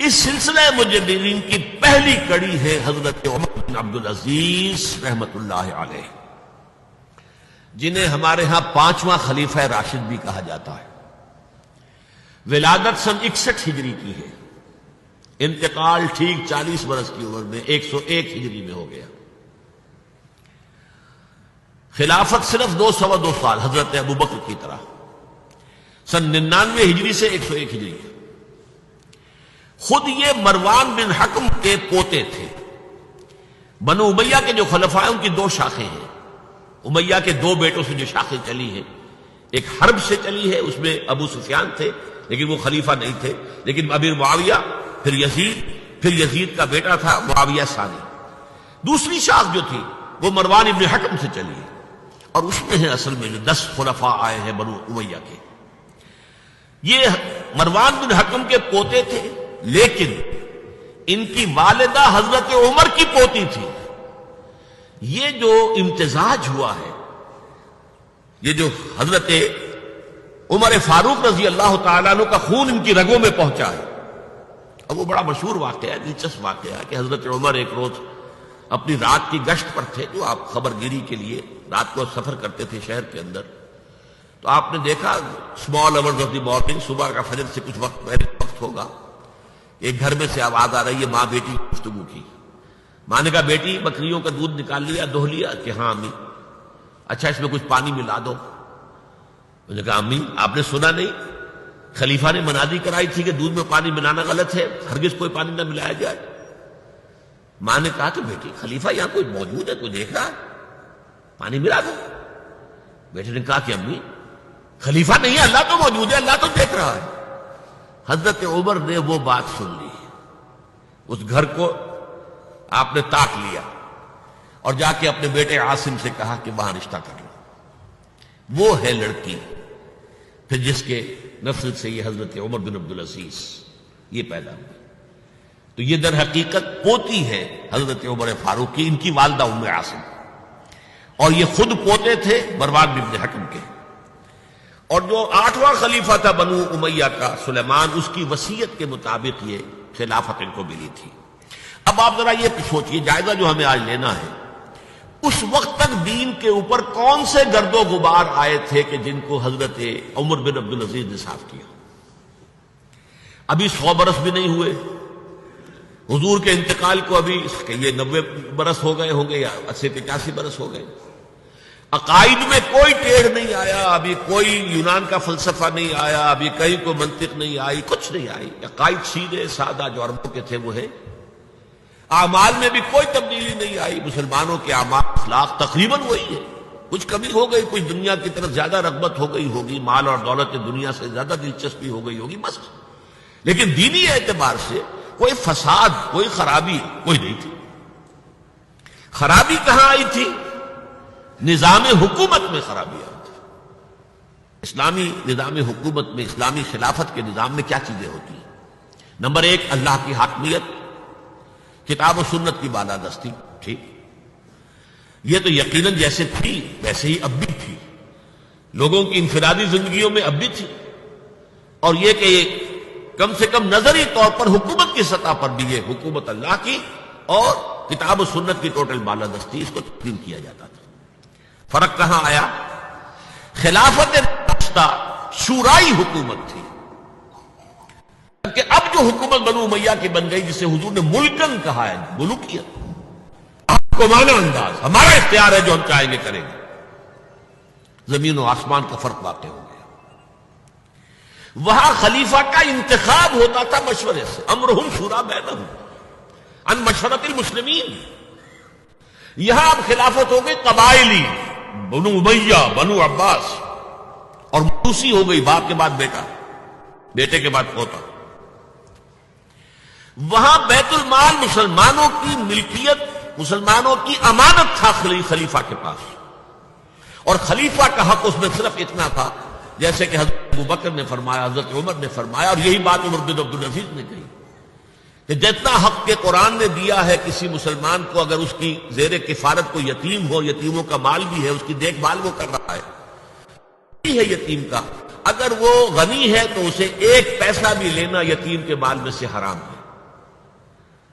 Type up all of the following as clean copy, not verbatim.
اس سلسلہ مجددین کی پہلی کڑی ہے حضرت عمر بن عبدالعزیز رحمت اللہ علیہ، جنہیں ہمارے ہاں 5واں خلیفہ راشد بھی کہا جاتا ہے۔ ولادت سن 61 ہجری کی ہے، انتقال ٹھیک 40 برس کی عمر میں 101 ہجری میں ہو گیا۔ خلافت صرف 2 سال حضرت ابوبکر کی طرح، سن 99 ہجری سے 101 ہجری۔ خود یہ مروان بن حکم کے پوتے تھے۔ بنو امیہ کے جو خلفاء ہیں ان کی 2 شاخیں ہیں، امیہ کے 2 بیٹوں سے جو شاخیں چلی ہیں، ایک حرب سے چلی ہے، اس میں ابو سفیان تھے لیکن وہ خلیفہ نہیں تھے، لیکن امیر معاویہ، پھر یزید کا بیٹا تھا معاویہ ثانی۔ دوسری شاخ جو تھی وہ مروان ابن حکم سے چلی ہے، اور اس میں ہے اصل میں جو 10 خلفاء آئے ہیں بنو امیہ کے۔ یہ مروان بن حکم کے پوتے تھے، لیکن ان کی والدہ حضرت عمر کی پوتی تھی۔ یہ جو امتزاج ہوا ہے، یہ جو حضرت عمر فاروق رضی اللہ تعالیٰ عنہ کا خون ان کی رگوں میں پہنچا ہے، اور وہ بڑا مشہور واقعہ ہے، دلچسپ واقعہ ہے کہ حضرت عمر ایک روز اپنی رات کی گشت پر تھے، جو آپ خبر گیری کے لیے رات کو سفر کرتے تھے شہر کے اندر، تو آپ نے دیکھا small hours of the morning, صبح کا فجر سے کچھ وقت پہلے وقت ہوگا، ایک گھر میں سے آواز آ رہی ہے ماں بیٹی کی گفتگو کی۔ ماں نے کہا بیٹی بکریوں کا دودھ نکال لیا، دہو لیا؟ کہ ہاں امی۔ اچھا اس میں کچھ پانی ملا دو۔ انہوں نے کہا امی آپ نے سنا نہیں، خلیفہ نے منادی کرائی تھی کہ دودھ میں پانی ملانا غلط ہے، ہرگز کوئی پانی نہ ملایا جائے۔ ماں نے کہا کہ بیٹی خلیفہ یہاں کوئی موجود ہے، کوئی دیکھ رہا ہے، پانی ملا دو۔ بیٹے نے کہا کہ امی خلیفہ نہیں ہے، اللہ تو موجود ہے، اللہ تو دیکھ رہا ہے۔ حضرت عمر نے وہ بات سن لی، اس گھر کو آپ نے تاک لیا اور جا کے اپنے بیٹے عاصم سے کہا کہ وہاں رشتہ کر لو۔ وہ ہے لڑکی پھر جس کے نسل سے یہ حضرت عمر بن عبدالعزیز یہ پیدا ہوئی۔ تو یہ در حقیقت پوتی ہے حضرت عمر فاروق کی، ان کی والدہ ام عاصم، اور یہ خود پوتے تھے مروان بن حکم کے۔ اور جو 8واں خلیفہ تھا بنو امیہ کا سلیمان، اس کی وصیت کے مطابق یہ خلافت ان کو ملی تھی۔ اب آپ ذرا یہ سوچئے، جائزہ جو ہمیں آج لینا ہے، اس وقت تک دین کے اوپر کون سے گرد و غبار آئے تھے کہ جن کو حضرت عمر بن عبدالعزیز نے صاف کیا؟ ابھی 100 برس بھی نہیں ہوئے حضور کے انتقال کو، ابھی یہ 90 برس ہو گئے ہوں گے یا 80-85 برس ہو گئے۔ عقائد میں کوئی ٹیڑھ نہیں آیا، ابھی کوئی یونان کا فلسفہ نہیں آیا، ابھی کہیں کوئی منطق نہیں آئی، کچھ نہیں آئی۔ عقائد سیدھے سادہ جو عربوں کے تھے وہ ہے۔ اعمال میں بھی کوئی تبدیلی نہیں آئی، مسلمانوں کے اعمال اخلاق تقریباً وہی ہے۔ کچھ کمی ہو گئی، کچھ دنیا کی طرف زیادہ رغبت ہو گئی ہوگی، مال اور دولت دنیا سے زیادہ دلچسپی ہو گئی ہوگی، بس۔ لیکن دینی اعتبار سے کوئی فساد، کوئی خرابی کوئی نہیں تھی۔ خرابی کہاں آئی تھی؟ نظام حکومت میں خرابی آئی تھی۔ اسلامی نظام حکومت میں، اسلامی خلافت کے نظام میں کیا چیزیں ہوتی ہیں؟ نمبر 1 اللہ کی حاکمیت، کتاب و سنت کی بالادستی، ٹھیک، یہ تو یقیناً جیسے تھی ویسے ہی اب بھی تھی، لوگوں کی انفرادی زندگیوں میں اب بھی تھی۔ اور یہ کہ کم سے کم نظری طور پر حکومت کی سطح پر بھی یہ حکومت اللہ کی اور کتاب و سنت کی ٹوٹل بالادستی، اس کو تسلیم کیا جاتا تھا۔ فرق کہاں آیا؟ خلافت راستہ شورائی حکومت تھی، کہ اب جو حکومت بنو امیہ کی بن گئی، جسے حضور نے ملکن کہا ہے، ملوکیت، آپ کو مانا انداز، ہمارا اختیار ہے، جو ہم چاہیں گے کریں گے۔ زمین و آسمان کا فرق واقع ہو گیا۔ وہاں خلیفہ کا انتخاب ہوتا تھا مشورے سے، امرہم شورا بینہم، عن مشورۃ المسلمین۔ یہاں اب خلافت ہو گئی قبائلی، بنو امیہ، بنو عباس، اور موروثی ہو گئی، باپ کے بعد بیٹا، بیٹے کے بعد پوتا۔ وہاں بیت المال مسلمانوں کی ملکیت، مسلمانوں کی امانت تھا خلیفہ کے پاس، اور خلیفہ کا حق اس میں صرف اتنا تھا جیسے کہ حضرت ابوبکر نے فرمایا، حضرت عمر نے فرمایا، اور یہی بات عمر بن عبدالعزیز نے کہی کہ جتنا حق کے قرآن نے دیا ہے کسی مسلمان کو، اگر اس کی زیر کفالت کو یتیم ہو، یتیموں کا مال بھی ہے، اس کی دیکھ بھال وہ کر رہا ہے یتیم کا، اگر وہ غنی ہے تو اسے 1 پیسہ بھی لینا یتیم کے مال میں سے حرام ہے۔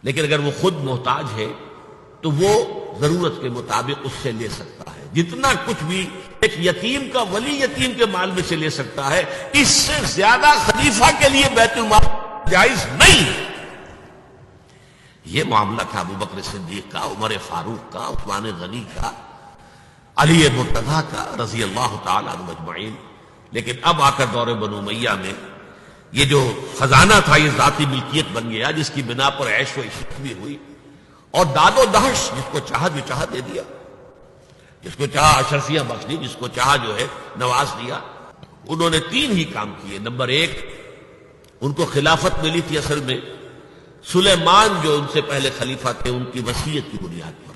لیکن اگر وہ خود محتاج ہے تو وہ ضرورت کے مطابق اس سے لے سکتا ہے. جتنا کچھ بھی ایک یتیم کا ولی یتیم کے مال میں سے لے سکتا ہے، اس سے زیادہ خلیفہ کے لیے بیت المال جائز نہیں ہے. یہ معاملہ تھا ابو بکر صدیق کا، عمر فاروق کا، عثمان غنی کا، علی مرتضیٰ کا رضی اللہ تعالی عنہ اجمعین. لیکن اب آ کر دور بنو امیہ میں یہ جو خزانہ تھا یہ ذاتی ملکیت بن گیا، جس کی بنا پر عیش و عشرت بھی ہوئی، اور داد و دہش جس کو چاہا جو چاہا دے دیا، جس کو چاہا اشرفیاں بخش دی، جس کو چاہا جو ہے نواز دیا. انہوں نے تین ہی کام کیے. نمبر ایک، ان کو خلافت ملی تھی اصل میں سلیمان جو ان سے پہلے خلیفہ تھے ان کی وصیت کی بنیاد پر،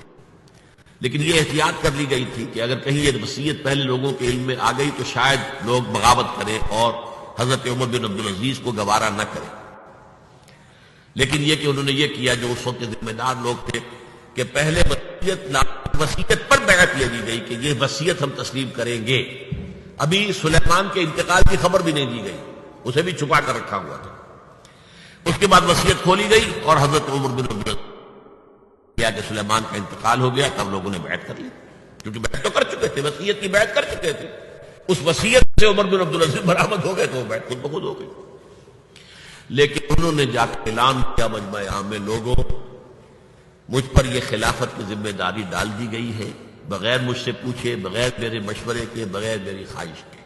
لیکن یہ احتیاط کر لی گئی تھی کہ اگر کہیں یہ وصیت پہلے لوگوں کے علم میں آ گئی تو شاید لوگ بغاوت کریں اور حضرت عمر بن عبدالعزیز کو گوارا نہ کریں. لیکن یہ کہ انہوں نے یہ کیا جو اس وقت کے ذمہ دار لوگ تھے کہ پہلے وصیت پر بیعت لے دی گئی کہ یہ وصیت ہم تسلیم کریں گے. ابھی سلیمان کے انتقال کی خبر بھی نہیں دی گئی، اسے بھی چھپا کر رکھا ہوا تھا. اس کے بعد وصیت کھولی گئی اور حضرت عمر بن عبدالعزیز کیا کہ سلیمان کا انتقال ہو گیا، تب لوگوں نے بیعت کر لی، کیونکہ بیعت تو کر چکے تھے، وصیت کی بیعت کر چکے تھے. اس وصیت سے عمر بن عبدالعزیز برآمد ہو گئے تو وہ بیعت خود بخود ہو گئی. لیکن انہوں نے جا کے اعلان کیا مجمع عام میں، لوگوں مجھ پر یہ خلافت کی ذمہ داری ڈال دی گئی ہے، بغیر مجھ سے پوچھے، بغیر میرے مشورے کے، بغیر میری خواہش کے.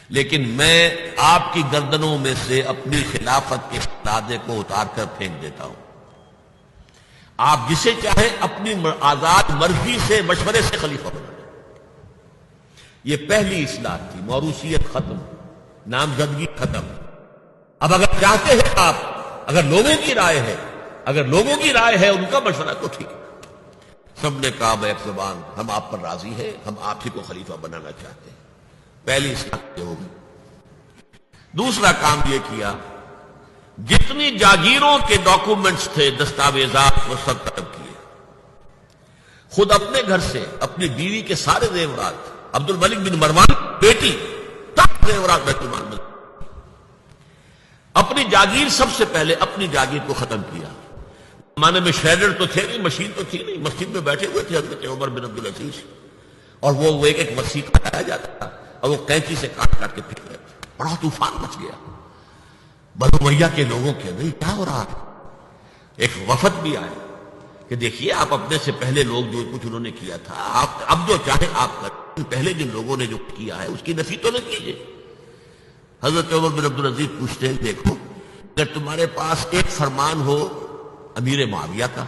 لیکن میں آپ کی گردنوں میں سے اپنی خلافت کے دادے کو اتار کر پھینک دیتا ہوں. آپ جسے چاہیں اپنی آزاد مرضی سے مشورے سے خلیفہ بنا دیں. یہ پہلی اصلاح تھی. موروثیت ختم، نامزدگی ختم. اب اگر چاہتے ہیں آپ، اگر لوگوں کی رائے ہے ان کا مشورہ تو ٹھیک ہے. سب نے کہا بیک زبان ہم آپ پر راضی ہیں، ہم آپ ہی کو خلیفہ بنانا چاہتے ہیں. پہلی اصلاح یہ ہوگی. دوسرا کام یہ کیا، جتنی جاگیروں کے ڈاکومنٹس تھے، دستاویزات، وہ سب طلب کیے. خود اپنے گھر سے اپنی بیوی کے سارے زیورات، عبد الملک بن مروان بیٹی تک زیورات بیت المال میں. اپنی جاگیر سب سے پہلے اپنی جاگیر کو ختم کیا. زمانے میں شریڈر تو تھے نہیں، مشین تو تھی نہیں. مسجد میں بیٹھے ہوئے تھے حضرت عمر بن عبدالعزیز، اور وہ ایک ایک وصی کاٹایا جاتا تھا اور وہ قینچی سے کاٹ کاٹ کے پھینک رہے تھے. بڑا طوفان مچ گیا بنو امیہ کے لوگوں کے اندر. کیا ہو رہا ہے؟ ایک وفد بھی آئے کہ دیکھیے آپ اپنے سے پہلے لوگ جو کچھ انہوں نے کیا تھا، آپ اب جو چاہیں آپ کریں، پہلے جن لوگوں نے جو کیا ہے اس کی نفی تو نہ کیجیے. حضرت عمر بن عبدالعزیز پوچھتے ہیں دیکھو اگر تمہارے پاس ایک فرمان ہو امیر معاویہ کا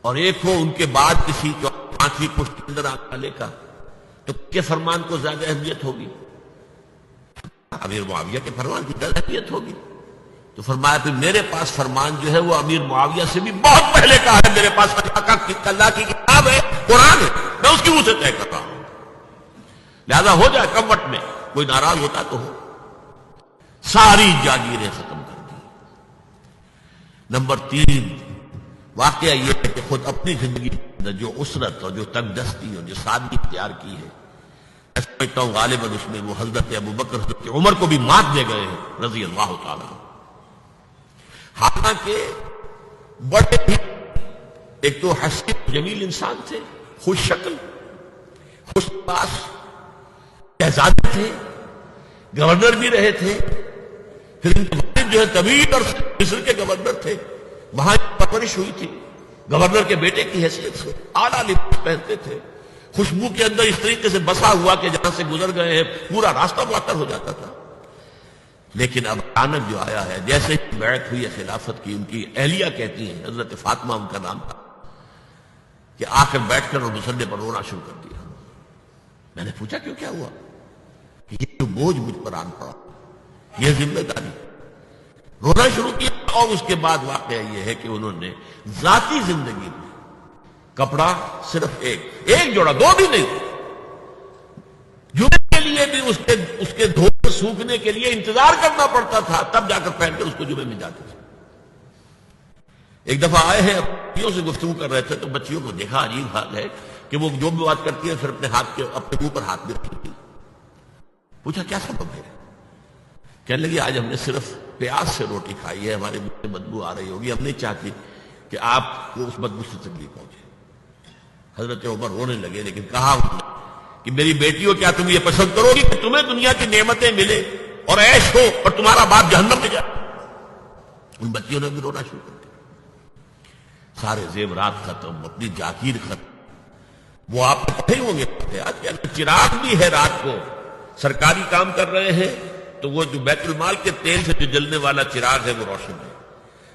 اور ایک ہو ان کے بعد کسی پانچویں پشت کے اندر آنے والے کا، تو کیا فرمان کو زیادہ اہمیت ہوگی؟ امیر معاویہ کے فرمان کی زیادہ اہمیت ہوگی. تو فرمایا پھر میرے پاس فرمان جو ہے وہ امیر معاویہ سے بھی بہت پہلے کا ہے. میرے پاس اللہ کی کتاب ہے، قرآن ہے، میں اس کی منہ سے طے کر رہا ہوں. لہذا ہو جائے کموٹ میں، کوئی ناراض ہوتا تو ہو. ساری جاگیریں ختم کر دی. نمبر 3 واقعہ یہ ہے کہ خود اپنی زندگی میں جو اسرت اور جو تنگ دستی اور جو سادگی اختیار کی ہے، میں سمجھتا ہوں غالباً اس میں وہ حضرت ابو بکر حضرت عمر کو بھی مات دے گئے ہیں رضی اللہ تعالیٰ. حالانکہ بڑے ہی ایک تو حسین جمیل انسان تھے، خوش شکل، خوش لباس، شہزادے تھے، گورنر بھی رہے تھے. پھر ان کے والد جو ہے طویل اور مصر کے گورنر تھے، وہاں پرورش ہوئی تھی گورنر کے بیٹے کی حیثیت سے. اعلیٰ لباس پہنتے تھے، خوشبو کے اندر اس طریقے سے بسا ہوا کہ جہاں سے گزر گئے ہیں پورا راستہ معطر ہو جاتا تھا. لیکن اب اچانک جو آیا ہے، جیسے بیعت ہوئی ہے خلافت کی، ان کی اہلیہ کہتی ہیں، حضرت فاطمہ ان کا نام تھا، کہ آ کر بیٹھ کر اور مسلے پر رونا شروع کر دیا. میں نے پوچھا کیوں، کیا ہوا؟ یہ جو بوجھ مجھ پر آن پڑا، یہ ذمہ داری. رونا شروع کیا. اور اس کے بعد واقعہ یہ ہے کہ انہوں نے ذاتی زندگی میں کپڑا صرف ایک جوڑا، 2 بھی نہیں، جمعے کے لیے بھی اس کے دھوپ سوکھنے کے لیے انتظار کرنا پڑتا تھا، تب جا کر پہن کے اس کو جمعے میں جاتے تھے. ایک دفعہ آئے ہیں بچیوں سے گفتگو کر رہے تھے تو بچیوں کو دیکھا، عجیب حال ہے کہ وہ جو بھی بات کرتی ہے پھر اپنے منہ پر ہاتھ بھی رکھتی. پوچھا کیا سبب ہے؟ کہنے لگی آج ہم نے صرف پیاز سے روٹی کھائی ہے، ہمارے منہ سے بدبو آ رہی ہوگی، ہم نہیں چاہتی کہ آپ کو اس بدبو سے تکلیف پہنچے۔ حضرت عمر رونے لگے، لیکن کہا انہوں نے کہ میری بیٹیوں، کیا تم یہ پسند کرو گی کہ تمہیں دنیا کی نعمتیں ملے اور عیش ہو اور تمہارا باپ جہنم میں جائے؟ ان بچیوں نے بھی رونا شروع کر دیا۔ سارے زیورات ختم، اپنی جاگیر ختم۔ وہ آپ کو پتہ ہی ہوں گے آج کہ اگر چراغ بھی ہے رات کو، سرکاری کام کر رہے ہیں تو وہ جو بیت المال کے تیل سے جو جلنے والا چراغ ہے وہ روشن ہے۔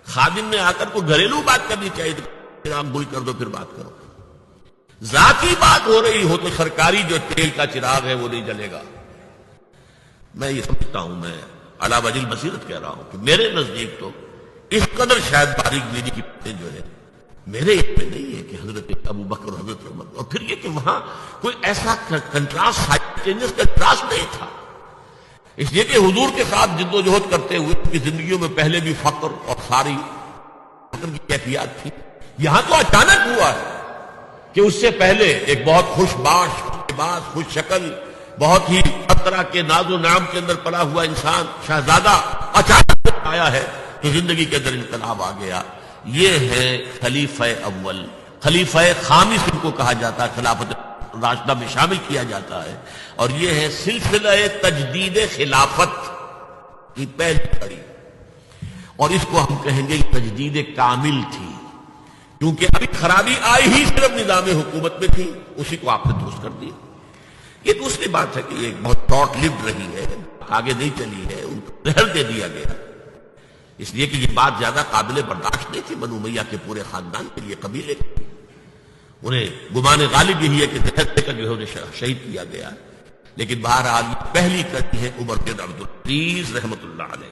خادم نے آ کر کو گھریلو بات کرنی چاہیے تو چراغ گل کر دو پھر بات کرو۔ ذاتی بات ہو رہی ہو تو سرکاری جو تیل کا چراغ ہے وہ نہیں جلے گا۔ میں یہ سمجھتا ہوں، میں علی وجہ البصیرت کہہ رہا ہوں کہ میرے نزدیک تو اس قدر شاید باریک بینی کی باتیں جو ہے میرے علم میں نہیں ہے کہ حضرت ابو بکر اور حضرت عمر، اور پھر یہ کہ وہاں کوئی ایسا کنٹراسٹ کنٹراسٹ نہیں تھا، اس لیے کہ حضور کے ساتھ جد و جہد کرتے ہوئے ان کی زندگیوں میں پہلے بھی فقر اور ساری فقر کی کیفیات تھی۔ یہاں تو اچانک ہوا ہے کہ اس سے پہلے ایک بہت خوش باش خوش شکل، بہت ہی ہر طرح کے ناز و نعم کے اندر پلا ہوا انسان شہزادہ اچانک آیا ہے تو زندگی کے اندر انقلاب آ گیا۔ یہ ہے خلیفہ اول، خلیفہ خامس ان کو کہا جاتا ہے، خلافت راشدہ میں شامل کیا جاتا ہے، اور یہ ہے سلسلہ تجدید خلافت کی پہلی کڑی، اور اس کو ہم کہیں گے تجدید کامل تھی، کیونکہ ابھی خرابی آئی ہی صرف نظام حکومت میں تھی، اسی کو آپ نے درست کر دیا۔ یہ دوسری بات ہے کہ یہ بہت شارٹ لیوڈ رہی ہے، آگے نہیں چلی ہے، ان کو زہر دے دیا گیا، اس لیے کہ یہ بات زیادہ قابل برداشت نہیں تھی بنو امیہ کے پورے خاندان کے لیے، قبیلے کے لیے۔ انہیں گمان غالب یہی ہے کہ زہر دے کر جو ہے انہیں شہید کیا گیا، لیکن بہرحال یہ پہلی کڑی ہے عمر بن عبد العزیز رحمۃ اللہ علیہ۔